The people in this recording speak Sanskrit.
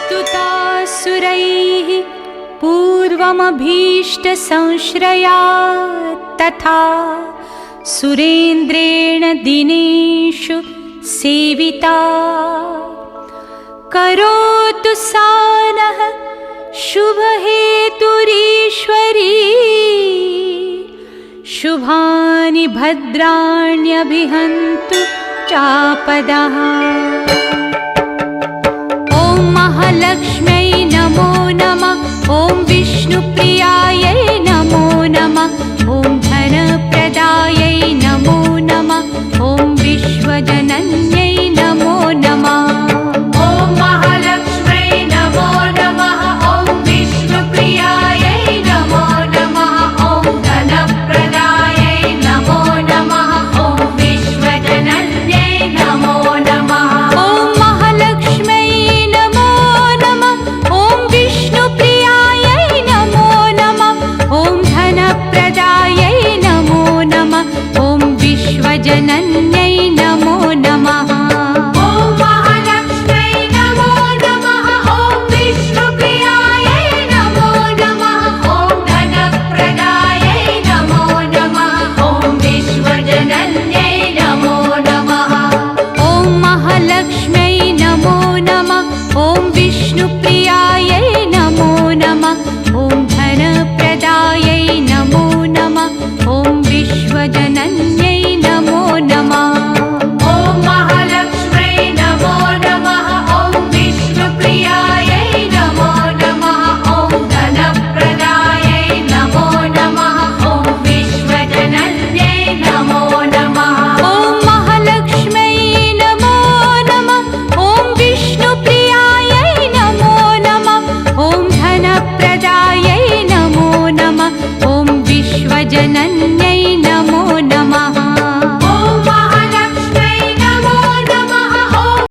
स्तुतासुरैः पूर्वमभीष्टसंश्रया तथा सुरेन्द्रेण दिनेषु सेविता करोतु सा नः शुभहेतुरीश्वरी शुभानि भद्राण्यभिहन्तु चापदः। ॐ महालक्ष्म्यै नमो नमः। ॐ विष्णुप्रियायै नमो नमः। ॐ धनप्रदायै नमो नमः। ॐ विश्वजनन्यै नमो नमः। ॐ महालक्ष्म्यै नमो नमः। ॐ विष्णुप्रियायै नमो नमः। ॐ धनप्रदायै नमो नमः। ॐ विश्वजनन्यै नमो नमः। ॐ महालक्ष्म्यै नमो नमः। ॐ विष्णुप्रियायै नमो नमः। ॐ धनप्रदायै नमो नमः। ॐ विश्वजनन्यै नमो नमः। ॐ महालक्ष्म्यै नमो नमः। ॐ विष्णुप्रियायै नमो नमः। ॐ धनप्रदायै नमो नमः। ॐ विश्वजनन्यै नमो नमः। ॐ महालक्ष्म्यै नमो नमः। ॐ विष्णुप्रियायै नमो नमः। ॐ धनप्रदायै नमो नमः। ॐ विश्वजनन्यै